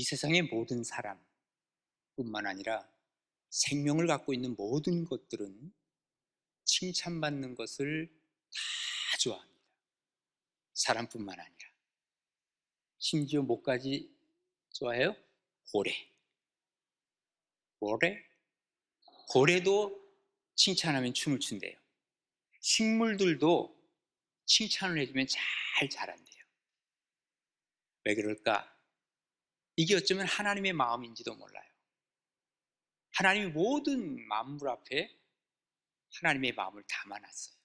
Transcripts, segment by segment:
이 세상의 모든 사람뿐만 아니라 생명을 갖고 있는 모든 것들은 칭찬받는 것을 다 좋아합니다. 사람뿐만 아니라. 심지어 뭐까지 좋아해요? 고래. 고래? 고래도 칭찬하면 춤을 춘대요. 식물들도 칭찬을 해주면 잘 자란대요. 왜 그럴까? 이게 어쩌면 하나님의 마음인지도 몰라요. 하나님이 모든 만물 앞에 하나님의 마음을 담아놨어요.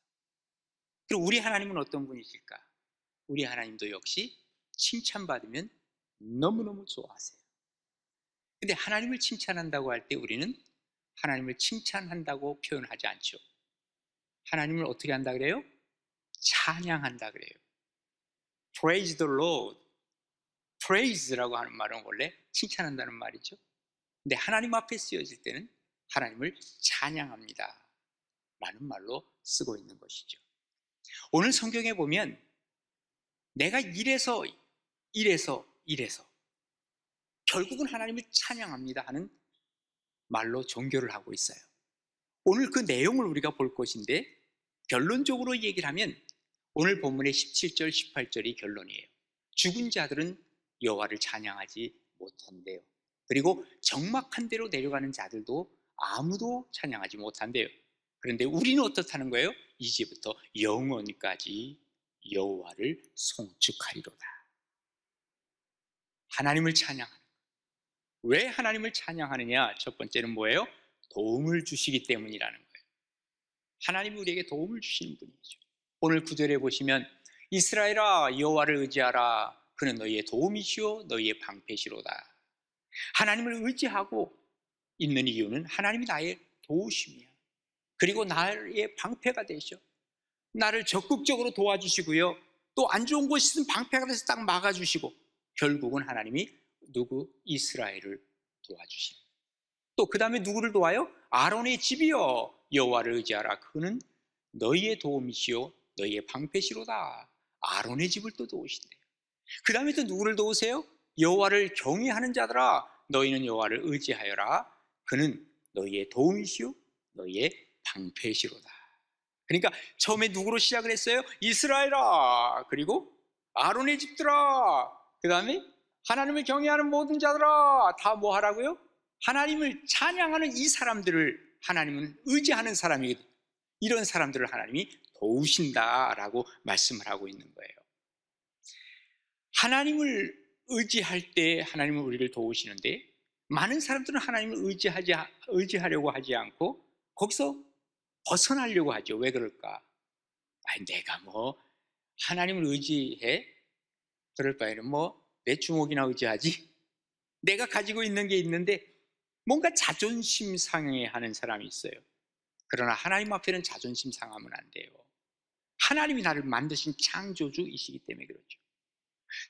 그리고 우리 하나님은 어떤 분이실까? 우리 하나님도 역시 칭찬받으면 너무너무 좋아하세요. 근데 하나님을 칭찬한다고 할 때 우리는 하나님을 칭찬한다고 표현하지 않죠. 하나님을 어떻게 한다 그래요? 찬양한다 그래요. Praise the Lord. Praise라고 하는 말은 원래 칭찬한다는 말이죠. 근데 하나님 앞에 쓰여질 때는 하나님을 찬양합니다 라는 말로 쓰고 있는 것이죠. 오늘 성경에 보면 내가 이래서 결국은 하나님을 찬양합니다 하는 말로 종교를 하고 있어요. 오늘 그 내용을 우리가 볼 것인데 결론적으로 얘기를 하면 오늘 본문의 17절, 18절이 결론이에요. 죽은 자들은 여호와를 찬양하지 못한대요. 그리고 적막한 데로 내려가는 자들도 아무도 찬양하지 못한대요. 그런데 우리는 어떻다는 거예요? 이제부터 영원까지 여호와를 송축하리로다. 하나님을 찬양하는 거예요. 왜 하나님을 찬양하느냐? 첫 번째는 뭐예요? 도움을 주시기 때문이라는 거예요. 하나님이 우리에게 도움을 주시는 분이죠. 오늘 9절에 보시면 이스라엘아 여호와를 의지하라. 그는 너희의 도움이시오 너희의 방패시로다. 하나님을 의지하고 있는 이유는 하나님이 나의 도우심이야. 그리고 나의 방패가 되셔. 나를 적극적으로 도와주시고요. 또 안 좋은 곳이 있으면 방패가 돼서 딱 막아주시고 결국은 하나님이 이스라엘을 도와주십니다. 또 그 다음에 누구를 도와요? 아론의 집이여 여호와를 의지하라. 그는 너희의 도움이시오 너희의 방패시로다. 아론의 집을 또 도우신대요. 그 다음에 또 누구를 도우세요? 여호와를 경외하는 자들아 너희는 여호와를 의지하여라. 그는 너희의 도움이시오 너희의 방패시로다. 그러니까 처음에 누구로 시작을 했어요? 이스라엘아. 그리고 아론의 집들아. 그 다음에 하나님을 경외하는 모든 자들아. 다 뭐 하라고요? 하나님을 찬양하는 이 사람들을 하나님은 의지하는 사람이거든요. 이런 사람들을 하나님이 도우신다라고 말씀을 하고 있는 거예요. 하나님을 의지할 때 하나님은 우리를 도우시는데 많은 사람들은 하나님을 의지하려고 하지 않고 거기서 벗어나려고 하죠. 왜 그럴까? 내가 하나님을 의지해? 그럴 바에는 내 주먹이나 의지하지? 내가 가지고 있는 게 있는데 뭔가 자존심 상해하는 사람이 있어요. 그러나 하나님 앞에는 자존심 상하면 안 돼요. 하나님이 나를 만드신 창조주이시기 때문에 그렇죠.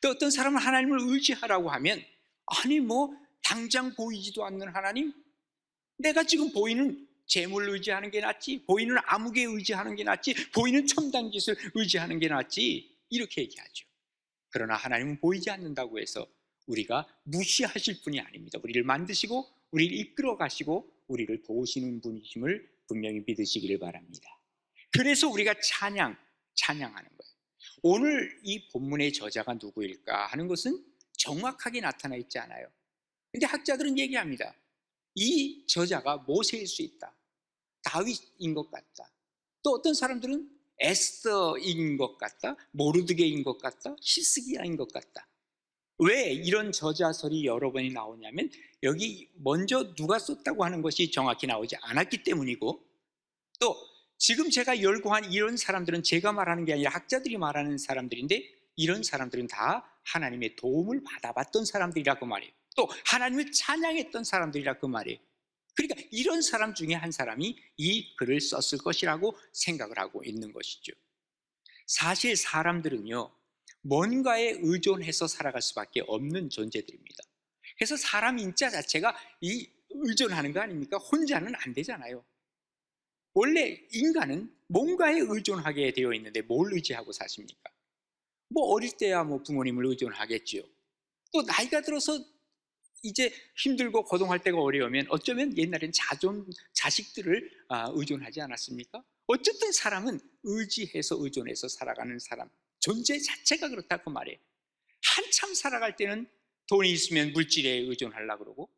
또 어떤 사람은 하나님을 의지하라고 하면 당장 보이지도 않는 하나님? 내가 지금 보이는 재물을 의지하는 게 낫지, 보이는 암흑에 의지하는 게 낫지, 보이는 첨단 기술 의지하는 게 낫지, 이렇게 얘기하죠. 그러나 하나님은 보이지 않는다고 해서 우리가 무시하실 분이 아닙니다. 우리를 만드시고 우리를 이끌어 가시고 우리를 도우시는 분이심을 분명히 믿으시기를 바랍니다. 그래서 우리가 찬양하는 거예요. 오늘 이 본문의 저자가 누구일까 하는 것은 정확하게 나타나 있지 않아요. 근데 학자들은 얘기합니다. 이 저자가 모세일 수 있다. 다윗인 것 같다. 또 어떤 사람들은 에스더인 것 같다. 모르드게인 것 같다. 히스기야인 것 같다. 왜 이런 저자설이 여러 번이 나오냐면 여기 먼저 누가 썼다고 하는 것이 정확히 나오지 않았기 때문이고, 또 지금 제가 열거한 이런 사람들은 제가 말하는 게 아니라 학자들이 말하는 사람들인데 이런 사람들은 다 하나님의 도움을 받아봤던 사람들이라 그 말이에요. 또 하나님을 찬양했던 사람들이라 그 말이에요. 그러니까 이런 사람 중에 한 사람이 이 글을 썼을 것이라고 생각을 하고 있는 것이죠. 사실 사람들은요, 뭔가에 의존해서 살아갈 수밖에 없는 존재들입니다. 그래서 사람 인자 자체가 이 의존하는 거 아닙니까? 혼자는 안 되잖아요. 원래 인간은 뭔가에 의존하게 되어 있는데 뭘 의지하고 사십니까? 어릴 때야 부모님을 의존하겠지요. 또 나이가 들어서 이제 힘들고 고동할 때가 어려우면 어쩌면 옛날엔 자식들을 의존하지 않았습니까? 어쨌든 사람은 의지해서 의존해서 살아가는 사람, 존재 자체가 그렇다고 말해요. 한참 살아갈 때는 돈이 있으면 물질에 의존하려고 그러고,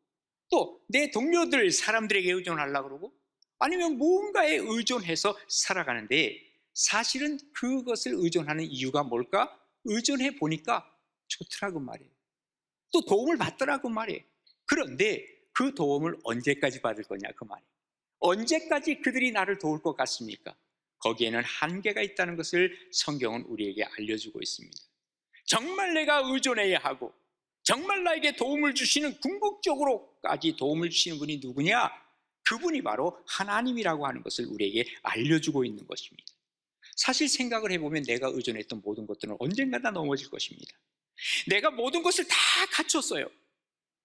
또 내 동료들, 사람들에게 의존하려고 그러고, 아니면 무언가에 의존해서 살아가는데, 사실은 그것을 의존하는 이유가 뭘까? 의존해 보니까 좋더라고 말이에요. 또 도움을 받더라고 말이에요. 그런데 그 도움을 언제까지 받을 거냐 그 말이에요. 언제까지 그들이 나를 도울 것 같습니까? 거기에는 한계가 있다는 것을 성경은 우리에게 알려주고 있습니다. 정말 내가 의존해야 하고, 정말 나에게 도움을 주시는, 궁극적으로까지 도움을 주시는 분이 누구냐? 그분이 바로 하나님이라고 하는 것을 우리에게 알려주고 있는 것입니다. 사실 생각을 해보면 내가 의존했던 모든 것들은 언젠가 다 넘어질 것입니다. 내가 모든 것을 다 갖췄어요.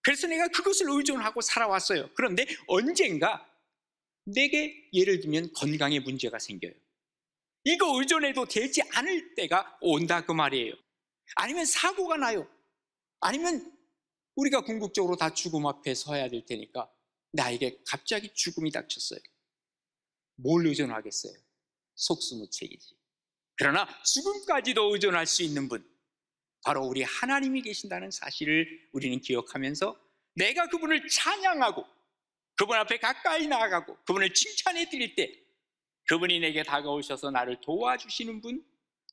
그래서 내가 그것을 의존하고 살아왔어요. 그런데 언젠가 내게 예를 들면 건강에 문제가 생겨요. 이거 의존해도 되지 않을 때가 온다 그 말이에요. 아니면 사고가 나요. 아니면 우리가 궁극적으로 다 죽음 앞에 서야 될 테니까 나에게 갑자기 죽음이 닥쳤어요. 뭘 의존하겠어요? 속수무책이지. 그러나 죽음까지도 의존할 수 있는 분, 바로 우리 하나님이 계신다는 사실을 우리는 기억하면서 내가 그분을 찬양하고 그분 앞에 가까이 나아가고 그분을 칭찬해 드릴 때 그분이 내게 다가오셔서 나를 도와주시는 분,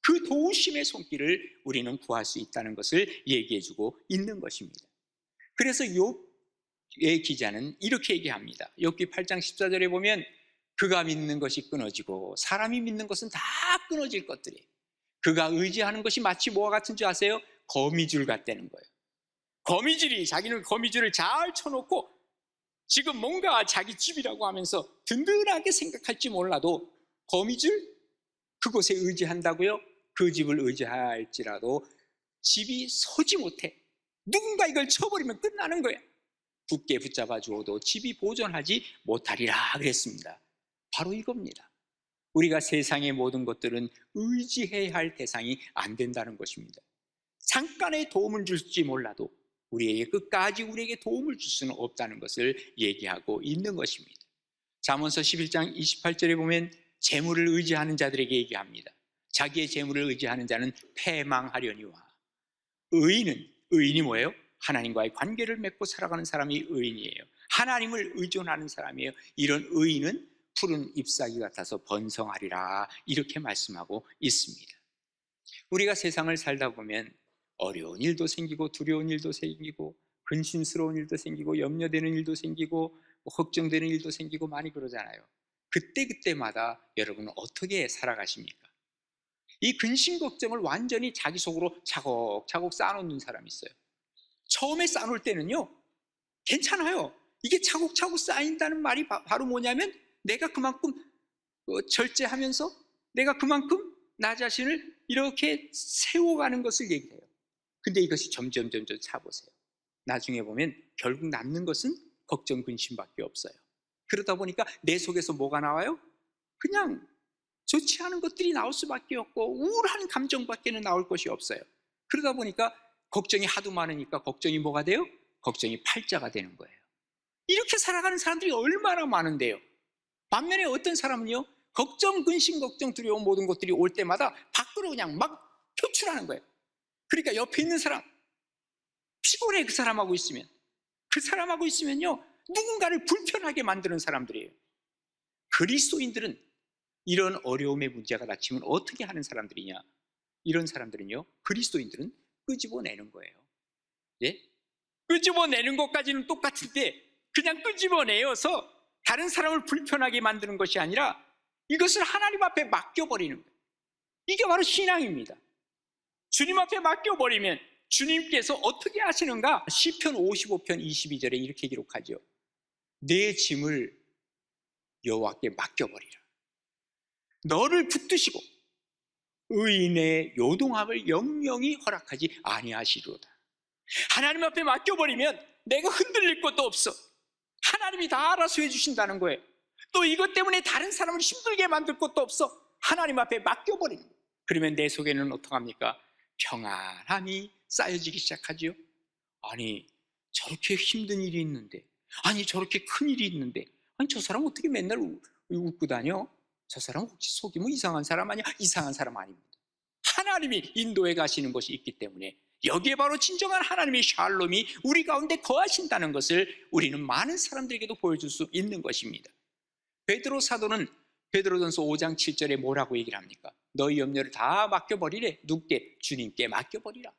그 도우심의 손길을 우리는 구할 수 있다는 것을 얘기해 주고 있는 것입니다. 그래서 욥의 기자는 이렇게 얘기합니다. 욥기 8장 14절에 보면 그가 믿는 것이 끊어지고 사람이 믿는 것은 다 끊어질 것들이에요. 그가 의지하는 것이 마치 뭐와 같은 줄 아세요? 거미줄 같다는 거예요. 거미줄이 자기는 거미줄을 잘 쳐놓고 지금 뭔가 자기 집이라고 하면서 든든하게 생각할지 몰라도 거미줄? 그곳에 의지한다고요? 그 집을 의지할지라도 집이 서지 못해. 누군가 이걸 쳐버리면 끝나는 거야. 굳게 붙잡아 주어도 집이 보존하지 못하리라 그랬습니다. 바로 이겁니다. 우리가 세상의 모든 것들은 의지해야 할 대상이 안 된다는 것입니다. 잠깐의 도움을 줄지 몰라도 우리에게 끝까지 우리에게 도움을 줄 수는 없다는 것을 얘기하고 있는 것입니다. 잠언서 11장 28절에 보면 재물을 의지하는 자들에게 얘기합니다. 자기의 재물을 의지하는 자는 패망하려니와. 의인이 뭐예요? 하나님과의 관계를 맺고 살아가는 사람이 의인이에요. 하나님을 의존하는 사람이에요. 이런 의인은 푸른 잎사귀 같아서 번성하리라, 이렇게 말씀하고 있습니다. 우리가 세상을 살다 보면 어려운 일도 생기고 두려운 일도 생기고 근심스러운 일도 생기고 염려되는 일도 생기고 걱정되는 일도 생기고 많이 그러잖아요. 그때마다 여러분은 어떻게 살아가십니까? 이 근심 걱정을 완전히 자기 속으로 차곡차곡 쌓아놓는 사람이 있어요. 처음에 쌓아놓을 때는요 괜찮아요. 이게 차곡차곡 쌓인다는 말이 바로 뭐냐면 내가 그만큼 절제하면서 내가 그만큼 나 자신을 이렇게 세워가는 것을 얘기해요. 근데 이것이 점점 차보세요. 나중에 보면 결국 남는 것은 걱정, 근심밖에 없어요. 그러다 보니까 내 속에서 뭐가 나와요? 그냥 좋지 않은 것들이 나올 수밖에 없고 우울한 감정밖에는 나올 것이 없어요. 그러다 보니까 걱정이 하도 많으니까 걱정이 뭐가 돼요? 걱정이 팔자가 되는 거예요. 이렇게 살아가는 사람들이 얼마나 많은데요. 반면에 어떤 사람은요, 걱정, 근심, 걱정, 두려움 모든 것들이 올 때마다 밖으로 그냥 막 표출하는 거예요. 그러니까 옆에 있는 사람 피곤해. 그 사람하고 있으면요 누군가를 불편하게 만드는 사람들이에요. 그리스도인들은 이런 어려움의 문제가 닥치면 어떻게 하는 사람들이냐? 이런 사람들은요, 그리스도인들은 끄집어내는 거예요. 예? 끄집어내는 것까지는 똑같은데 그냥 끄집어내어서 다른 사람을 불편하게 만드는 것이 아니라 이것을 하나님 앞에 맡겨버리는 거예요. 이게 바로 신앙입니다. 주님 앞에 맡겨버리면 주님께서 어떻게 하시는가? 시편 55편 22절에 이렇게 기록하죠. 내 짐을 여호와께 맡겨버리라. 너를 붙드시고 의인의 요동함을 영영히 허락하지 아니하시리로다. 하나님 앞에 맡겨버리면 내가 흔들릴 것도 없어. 하나님이 다 알아서 해주신다는 거예요. 또 이것 때문에 다른 사람을 힘들게 만들 것도 없어. 하나님 앞에 맡겨버리는 거예요. 그러면 내 속에는 어떡합니까? 평안함이 쌓여지기 시작하죠. 아니, 저렇게 힘든 일이 있는데, 아니 저렇게 큰 일이 있는데, 아니 저 사람 어떻게 맨날 웃고 다녀? 저 사람 혹시 속이 뭐 이상한 사람 아니야? 이상한 사람 아닙니다. 하나님이 인도해 가시는 것이 있기 때문에 여기에 바로 진정한 하나님의 샬롬이 우리 가운데 거하신다는 것을 우리는 많은 사람들에게도 보여줄 수 있는 것입니다. 베드로 사도는 베드로전서 5장 7절에 뭐라고 얘기를 합니까? 너희 염려를 다 맡겨버리래. 누구께? 주님께 맡겨버리라.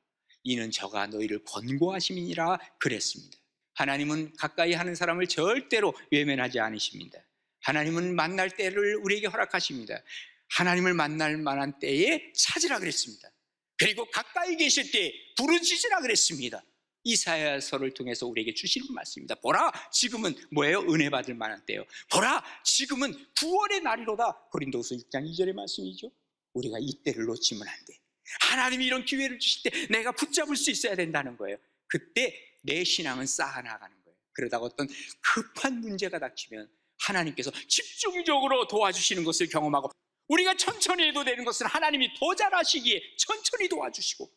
이는 저가 너희를 권고하심이니라 그랬습니다. 하나님은 가까이 하는 사람을 절대로 외면하지 않으십니다. 하나님은 만날 때를 우리에게 허락하십니다. 하나님을 만날 만한 때에 찾으라 그랬습니다. 그리고 가까이 계실 때 부르짖으라 그랬습니다. 이사야서를 통해서 우리에게 주시는 말씀입니다. 보라, 지금은 뭐예요? 은혜 받을 만한 때요. 보라, 지금은 구원의 날이로다. 고린도후서 6장 2절의 말씀이죠. 우리가 이때를 놓치면 안 돼. 하나님이 이런 기회를 주실 때 내가 붙잡을 수 있어야 된다는 거예요. 그때 내 신앙은 쌓아나가는 거예요. 그러다가 어떤 급한 문제가 닥치면 하나님께서 집중적으로 도와주시는 것을 경험하고, 우리가 천천히 해도 되는 것은 하나님이 더 잘하시기에 천천히 도와주시고,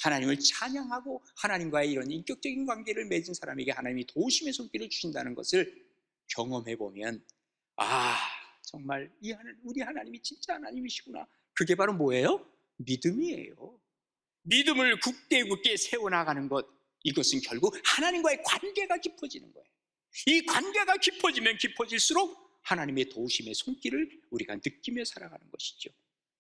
하나님을 찬양하고 하나님과의 이런 인격적인 관계를 맺은 사람에게 하나님이 도우심의 손길을 주신다는 것을 경험해 보면, 아, 정말 우리 하나님이 진짜 하나님이시구나. 그게 바로 뭐예요? 믿음이에요. 믿음을 굳게 세워나가는 것, 이것은 결국 하나님과의 관계가 깊어지는 거예요. 이 관계가 깊어지면 깊어질수록 하나님의 도우심의 손길을 우리가 느끼며 살아가는 것이죠.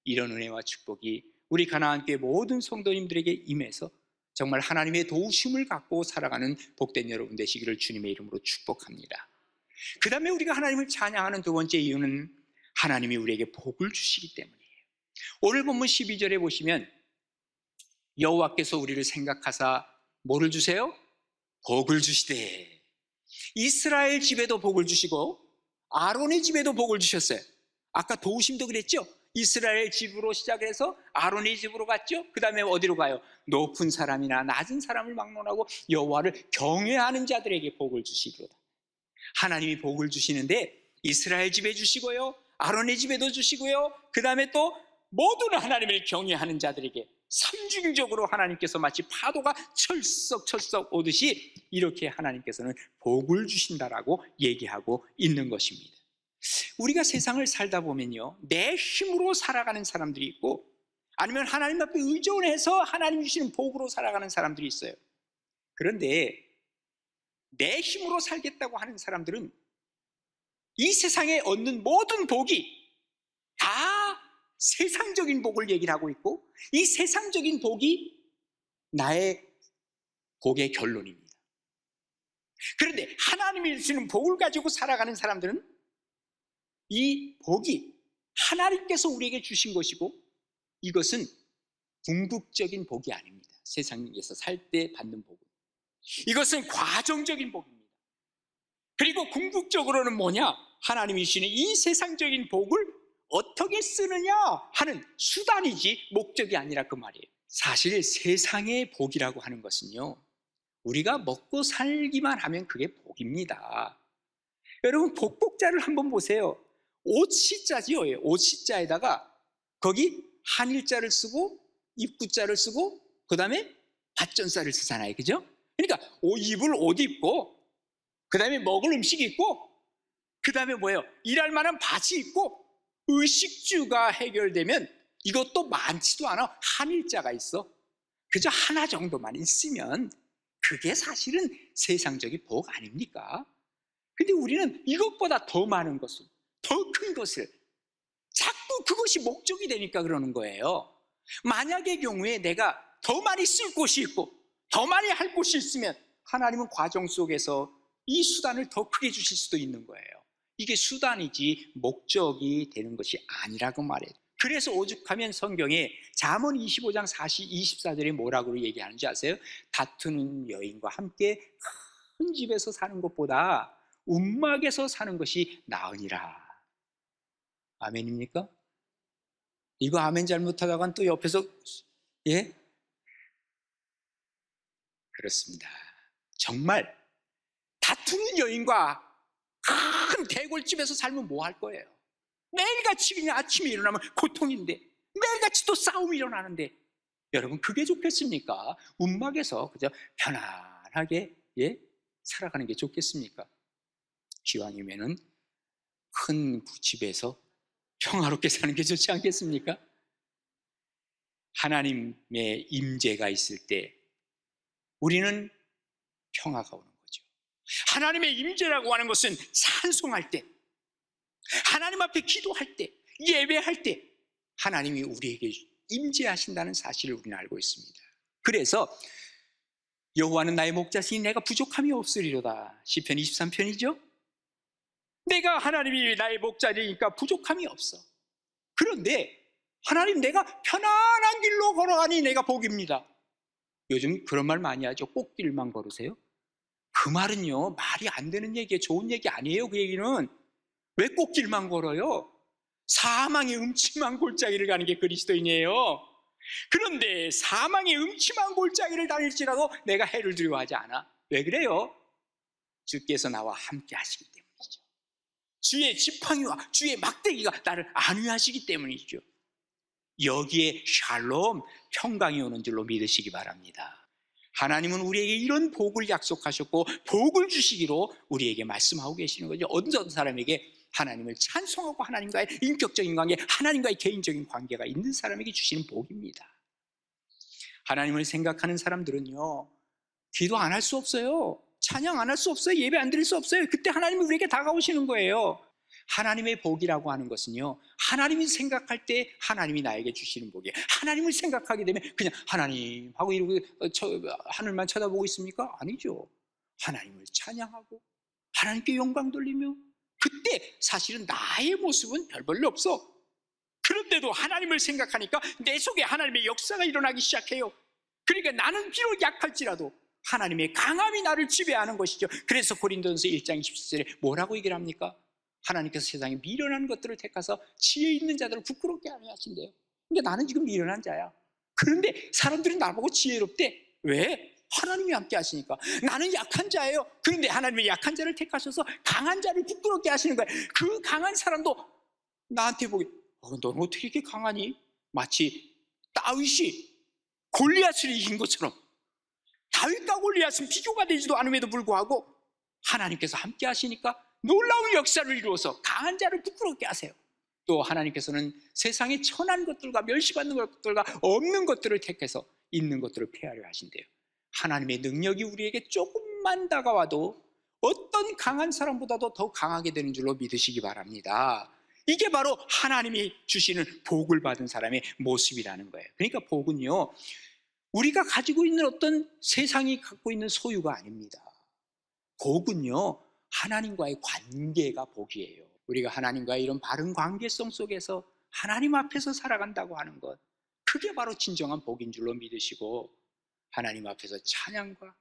이런 은혜와 축복이 우리 가나안교회 모든 성도님들에게 임해서 정말 하나님의 도우심을 갖고 살아가는 복된 여러분 되시기를 주님의 이름으로 축복합니다. 그 다음에 우리가 하나님을 찬양하는 두 번째 이유는 하나님이 우리에게 복을 주시기 때문이에요. 오늘 본문 12절에 보시면 여호와께서 우리를 생각하사 뭐를 주세요? 복을 주시되. 이스라엘 집에도 복을 주시고 아론의 집에도 복을 주셨어요. 아까 도우심도 그랬죠? 이스라엘 집으로 시작해서 아론의 집으로 갔죠? 그 다음에 어디로 가요? 높은 사람이나 낮은 사람을 막론하고 여호와를 경외하는 자들에게 복을 주시리로다. 하나님이 복을 주시는데 이스라엘 집에 주시고요, 아론의 집에도 주시고요, 그 다음에 또 모든 하나님을 경외하는 자들에게 삼중적으로 하나님께서 마치 파도가 철썩철썩 오듯이 이렇게 하나님께서는 복을 주신다라고 얘기하고 있는 것입니다. 우리가 세상을 살다 보면요, 내 힘으로 살아가는 사람들이 있고, 아니면 하나님 앞에 의존해서 하나님 주시는 복으로 살아가는 사람들이 있어요. 그런데 내 힘으로 살겠다고 하는 사람들은 이 세상에 얻는 모든 복이 다 세상적인 복을 얘기를 하고 있고, 이 세상적인 복이 나의 복의 결론입니다. 그런데 하나님이 주시는 복을 가지고 살아가는 사람들은 이 복이 하나님께서 우리에게 주신 것이고, 이것은 궁극적인 복이 아닙니다. 세상에서 살 때 받는 복은, 이것은 과정적인 복입니다. 그리고 궁극적으로는 뭐냐? 하나님이 주시는 이 세상적인 복을 어떻게 쓰느냐 하는 수단이지 목적이 아니라 그 말이에요. 사실 세상의 복이라고 하는 것은요, 우리가 먹고 살기만 하면 그게 복입니다. 여러분, 복복자를 한번 보세요. 옷시자지요. 옷시자에다가 거기 한일자를 쓰고 입구자를 쓰고 그 다음에 밭전자를 쓰잖아요. 그죠? 그러니까 입을 옷 입고, 그 다음에 먹을 음식 있고, 그 다음에 뭐예요? 일할 만한 밭이 있고, 의식주가 해결되면 이것도 많지도 않아. 한일자가 있어. 그저 하나 정도만 있으면 그게 사실은 세상적인 복 아닙니까? 근데 우리는 이것보다 더 많은 것을, 더 큰 것을, 자꾸 그것이 목적이 되니까 그러는 거예요. 만약의 경우에 내가 더 많이 쓸 곳이 있고 더 많이 할 곳이 있으면 하나님은 과정 속에서 이 수단을 더 크게 주실 수도 있는 거예요. 이게 수단이지 목적이 되는 것이 아니라고 말해요. 그래서 오죽하면 성경에 잠언 25장 24절에 뭐라고 얘기하는지 아세요? 다투는 여인과 함께 큰 집에서 사는 것보다 움막에서 사는 것이 나으니라. 아멘입니까? 이거 아멘 잘못하다간 또 옆에서 예? 그렇습니다. 정말 다투는 여인과 큰 대골집에서 살면 뭐 할 거예요? 매일같이 그냥 아침에 일어나면 고통인데, 매일같이 또 싸움이 일어나는데, 여러분 그게 좋겠습니까? 움막에서 그저 편안하게 살아가는 게 좋겠습니까? 기왕이면은 큰 집에서 평화롭게 사는 게 좋지 않겠습니까? 하나님의 임재가 있을 때 우리는 평화가 오는 거죠. 하나님의 임재라고 하는 것은 찬송할 때, 하나님 앞에 기도할 때, 예배할 때 하나님이 우리에게 임재하신다는 사실을 우리는 알고 있습니다. 그래서 여호와는 나의 목자시니 내가 부족함이 없으리로다. 시편 23편이죠. 내가 하나님이 나의 목자니까 부족함이 없어. 그런데 하나님, 내가 편안한 길로 걸어가니 내가 복입니다. 요즘 그런 말 많이 하죠. 꽃길만 걸으세요. 그 말은요, 말이 안 되는 얘기예요. 좋은 얘기 아니에요. 그 얘기는. 왜 꽃길만 걸어요? 사망의 음침한 골짜기를 가는 게 그리스도인이에요. 그런데 사망의 음침한 골짜기를 다닐지라도 내가 해를 두려워하지 않아. 왜 그래요? 주께서 나와 함께 하시기 때문이죠. 주의 지팡이와 주의 막대기가 나를 안위하시기 때문이죠. 여기에 샬롬, 평강이 오는 줄로 믿으시기 바랍니다. 하나님은 우리에게 이런 복을 약속하셨고 복을 주시기로 우리에게 말씀하고 계시는 거죠. 어떤 사람에게 하나님을 찬송하고 하나님과의 인격적인 관계, 하나님과의 개인적인 관계가 있는 사람에게 주시는 복입니다. 하나님을 생각하는 사람들은요, 기도 안 할 수 없어요. 찬양 안 할 수 없어요. 예배 안 드릴 수 없어요. 그때 하나님이 우리에게 다가오시는 거예요. 하나님의 복이라고 하는 것은요, 하나님이 생각할 때 하나님이 나에게 주시는 복이에요. 하나님을 생각하게 되면 그냥 하나님 하고 이러고 하늘만 쳐다보고 있습니까? 아니죠. 하나님을 찬양하고 하나님께 영광 돌리며, 그때 사실은 나의 모습은 별 볼일 없어. 그런데도 하나님을 생각하니까 내 속에 하나님의 역사가 일어나기 시작해요. 그러니까 나는 비록 약할지라도 하나님의 강함이 나를 지배하는 것이죠. 그래서 고린도전서 1장 27절에 뭐라고 얘기를 합니까? 하나님께서 세상에 미련한 것들을 택하서 지혜 있는 자들을 부끄럽게 하게 하신대요. 근데 나는 지금 미련한 자야. 그런데 사람들은 나보고 지혜롭대. 왜? 하나님이 함께 하시니까. 나는 약한 자예요. 그런데 하나님이 약한 자를 택하셔서 강한 자를 부끄럽게 하시는 거예요. 그 강한 사람도 나한테 보기, 너는 어떻게 이렇게 강하니? 마치 다윗이 골리앗을 이긴 것처럼. 다윗과 골리앗은 비교가 되지도 않음에도 불구하고 하나님께서 함께 하시니까 놀라운 역사를 이루어서 강한 자를 부끄럽게 하세요. 또 하나님께서는 세상의 천한 것들과 멸시받는 것들과 없는 것들을 택해서 있는 것들을 폐하려 하신대요. 하나님의 능력이 우리에게 조금만 다가와도 어떤 강한 사람보다도 더 강하게 되는 줄로 믿으시기 바랍니다. 이게 바로 하나님이 주시는 복을 받은 사람의 모습이라는 거예요. 그러니까 복은요, 우리가 가지고 있는 어떤 세상이 갖고 있는 소유가 아닙니다. 복은요, 하나님과의 관계가 복이에요. 우리가 하나님과의 이런 바른 관계성 속에서 하나님 앞에서 살아간다고 하는 것, 그게 바로 진정한 복인 줄로 믿으시고, 하나님 앞에서 찬양과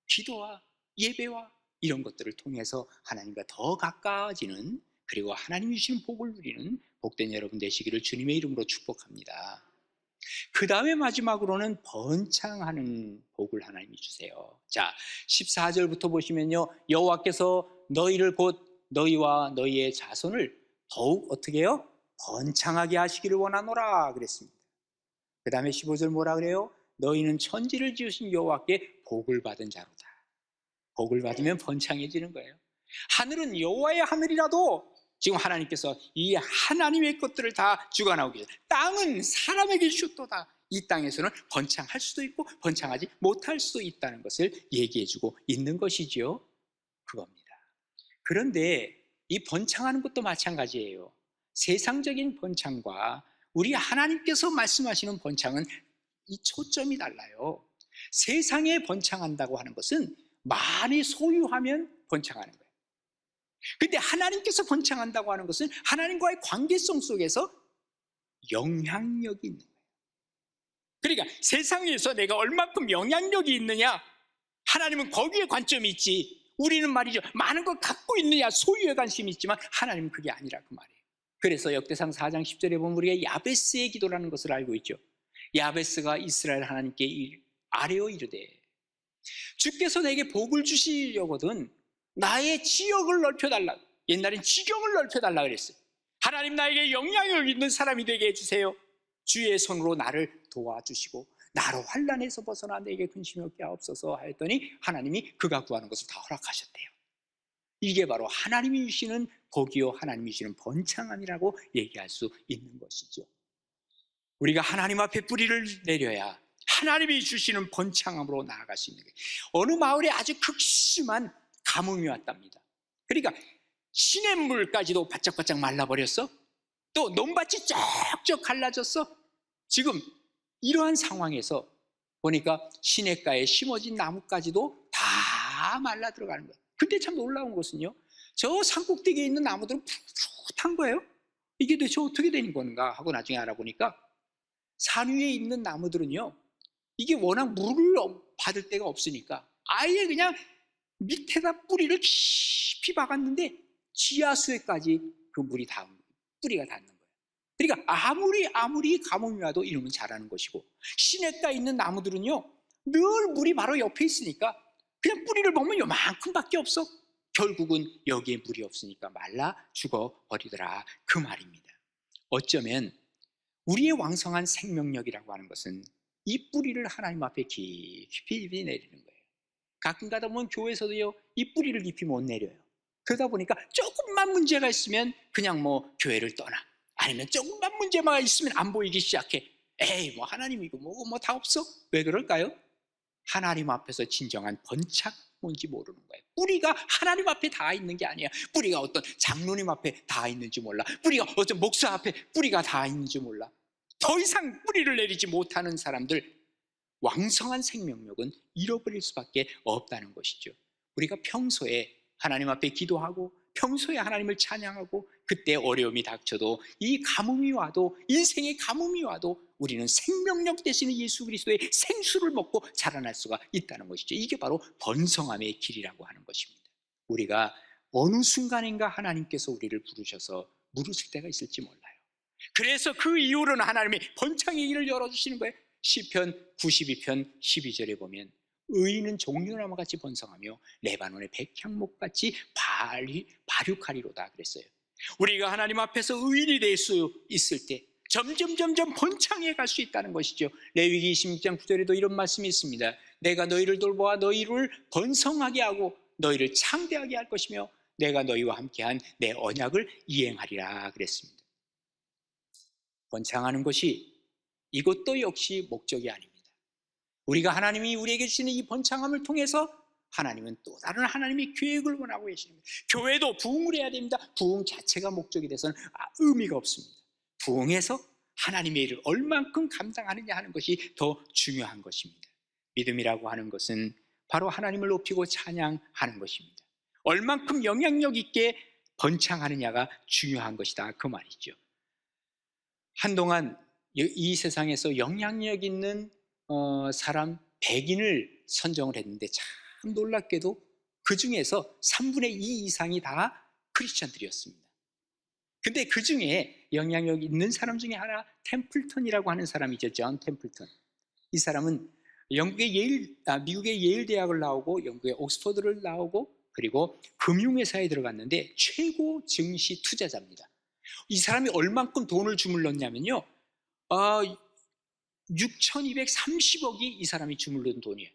기도와 예배와 이런 것들을 통해서 하나님과 더 가까워지는, 그리고 하나님이 주시는 복을 누리는 복된 여러분 되시기를 주님의 이름으로 축복합니다. 그 다음에 마지막으로는 번창하는 복을 하나님이 주세요. 자, 14절부터 보시면요, 여호와께서 너희를 곧 너희와 너희의 자손을 더욱 어떻게 해요? 번창하게 하시기를 원하노라 그랬습니다. 그 다음에 15절 뭐라 그래요? 너희는 천지를 지으신 여호와께 복을 받은 자로다. 복을 받으면 번창해지는 거예요. 하늘은 여호와의 하늘이라도 지금 하나님께서 이 하나님의 것들을 다 주관하고 계세요. 땅은 사람에게 주셨도다. 이 땅에서는 번창할 수도 있고 번창하지 못할 수도 있다는 것을 얘기해주고 있는 것이지요. 그겁니다. 그런데 이 번창하는 것도 마찬가지예요. 세상적인 번창과 우리 하나님께서 말씀하시는 번창은 이 초점이 달라요. 세상에 번창한다고 하는 것은 많이 소유하면 번창하는 거예요. 근데 하나님께서 번창한다고 하는 것은 하나님과의 관계성 속에서 영향력이 있는 거예요. 그러니까 세상에서 내가 얼마큼 영향력이 있느냐, 하나님은 거기에 관점이 있지, 우리는 말이죠, 많은 걸 갖고 있느냐, 소유에 관심이 있지만 하나님은 그게 아니라 그 말이에요. 그래서 역대상 4장 10절에 보면 우리가 야베스의 기도라는 것을 알고 있죠. 야베스가 이스라엘 하나님께 아뢰어 이르되, 주께서 내게 복을 주시려거든 나의 지역을 넓혀달라. 옛날엔 지경을 넓혀달라 그랬어요. 하나님, 나에게 영향력 있는 사람이 되게 해주세요. 주의 손으로 나를 도와주시고 나로 환난에서 벗어나 내게 근심이 없게 하옵소서 하였더니 하나님이 그가 구하는 것을 다 허락하셨대요. 이게 바로 하나님이 주시는 복이요 하나님이 주시는 번창함이라고 얘기할 수 있는 것이죠. 우리가 하나님 앞에 뿌리를 내려야 하나님이 주시는 번창함으로 나아갈 수 있는 거예요. 어느 마을에 아주 극심한 가뭄이 왔답니다. 그러니까 시냇물까지도 바짝바짝 말라버렸어. 또 논밭이 쩍쩍 갈라졌어. 지금 이러한 상황에서 보니까 시냇가에 심어진 나무까지도 다 말라 들어가는 거예요. 근데 참 놀라운 것은요, 저 산꼭대기에 있는 나무들은 푸릇한 거예요. 이게 도대체 어떻게 되는 건가 하고 나중에 알아보니까 산 위에 있는 나무들은요, 이게 워낙 물을 받을 데가 없으니까 아예 그냥 밑에다 뿌리를 깊이 박았는데 지하수에까지 그 물이 닿은 거예요. 뿌리가 닿는 거예요. 그러니까 아무리 가뭄이 와도 이놈은 자라는 것이고, 시냇가에 있는 나무들은요 늘 물이 바로 옆에 있으니까 그냥 뿌리를 보면 요만큼밖에 없어. 결국은 여기에 물이 없으니까 말라 죽어버리더라, 그 말입니다. 어쩌면 우리의 왕성한 생명력이라고 하는 것은 이 뿌리를 하나님 앞에 깊이 내리는 거예요. 가끔 가다 보면 교회에서도요, 이 뿌리를 깊이 못 내려요. 그러다 보니까 조금만 문제가 있으면 그냥 뭐 교회를 떠나, 아니면 조금만 문제만 있으면 안 보이기 시작해. 에이, 뭐 하나님이고 뭐 다 없어. 왜 그럴까요? 하나님 앞에서 진정한 번창 뭔지 모르는 거예요. 뿌리가 하나님 앞에 다 있는 게 아니야. 뿌리가 어떤 장로님 앞에 다 있는지 몰라. 뿌리가 어떤 목사 앞에 뿌리가 다 있는지 몰라. 더 이상 뿌리를 내리지 못하는 사람들, 왕성한 생명력은 잃어버릴 수밖에 없다는 것이죠. 우리가 평소에 하나님 앞에 기도하고 평소에 하나님을 찬양하고 그때 어려움이 닥쳐도, 이 가뭄이 와도, 인생의 가뭄이 와도 우리는 생명력 되시는 예수 그리스도의 생수를 먹고 자라날 수가 있다는 것이죠. 이게 바로 번성함의 길이라고 하는 것입니다. 우리가 어느 순간인가 하나님께서 우리를 부르셔서 물으실 때가 있을지 몰라요. 그래서 그 이후로는 하나님이 번창의 길을 열어주시는 거예요. 시편 92편 12절에 보면 의인은 종려나무같이 번성하며 레바논의 백향목같이 발육하리로다 그랬어요. 우리가 하나님 앞에서 의인이 될 수 있을 때 점점 번창해 갈 수 있다는 것이죠. 레위기 26장 9절에도 이런 말씀이 있습니다. 내가 너희를 돌보아 너희를 번성하게 하고 너희를 창대하게 할 것이며 내가 너희와 함께한 내 언약을 이행하리라 그랬습니다. 번창하는 것이 이것도 역시 목적이 아닙니다. 우리가 하나님이 우리에게 주시는 이 번창함을 통해서 하나님은 또 다른 하나님의 계획을 원하고 계십니다. 교회도 부흥을 해야 됩니다. 부흥 자체가 목적이 돼서는 의미가 없습니다. 부흥해서 하나님의 일을 얼만큼 감당하느냐 하는 것이 더 중요한 것입니다. 믿음이라고 하는 것은 바로 하나님을 높이고 찬양하는 것입니다. 얼만큼 영향력 있게 번창하느냐가 중요한 것이다, 그 말이죠. 한동안 이 세상에서 영향력 있는 사람 100인을 선정을 했는데 참 놀랍게도 그 중에서 3분의 2 이상이 다 크리스천들이었습니다. 근데 그 중에 영향력 있는 사람 중에 하나, 템플턴이라고 하는 사람이죠. 존 템플턴. 이 사람은 미국의 예일 대학을 나오고 영국의 옥스퍼드를 나오고 그리고 금융회사에 들어갔는데 최고 증시 투자자입니다. 이 사람이 얼만큼 돈을 주물렀냐면요, 6,230억이 이 사람이 주물른 돈이에요.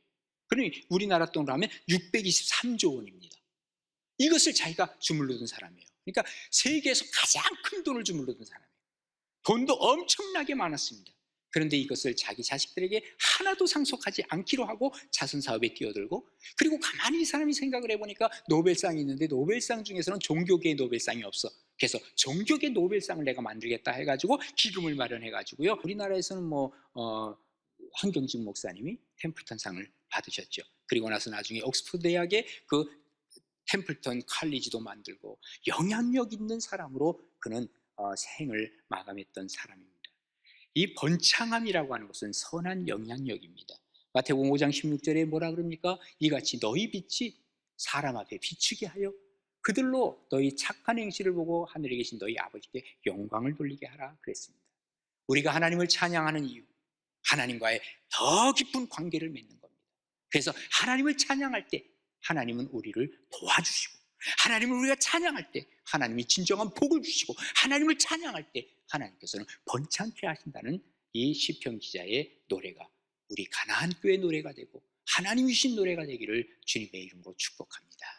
그러니 우리나라 돈으로 하면 623조 원입니다. 이것을 자기가 주물르던 사람이에요. 그러니까 세계에서 가장 큰 돈을 주물르던 사람이에요. 돈도 엄청나게 많았습니다. 그런데 이것을 자기 자식들에게 하나도 상속하지 않기로 하고 자선사업에 뛰어들고, 그리고 가만히 이 사람이 생각을 해보니까 노벨상이 있는데 노벨상 중에서는 종교계의 노벨상이 없어. 그래서 종교계 노벨상을 내가 만들겠다 해가지고 기금을 마련해가지고요, 우리나라에서는 한경직 목사님이 템플턴상을 받으셨죠. 그리고 나서 나중에 옥스퍼드 대학의 그 템플턴 칼리지도 만들고 영향력 있는 사람으로 그는 생을 마감했던 사람입니다. 이 번창함이라고 하는 것은 선한 영향력입니다. 마태복음 5장 16절에 뭐라 그럽니까? 이같이 너희 빛이 사람 앞에 비추게 하여 그들로 너희 착한 행실을 보고 하늘에 계신 너희 아버지께 영광을 돌리게 하라 그랬습니다. 우리가 하나님을 찬양하는 이유, 하나님과의 더 깊은 관계를 맺는 겁니다. 그래서 하나님을 찬양할 때 하나님은 우리를 도와주시고, 하나님을 우리가 찬양할 때 하나님이 진정한 복을 주시고, 하나님을 찬양할 때 하나님께서는 번창케 하신다는 이 시편 기자의 노래가 우리 가나안 교회 노래가 되고 하나님이신 노래가 되기를 주님의 이름으로 축복합니다.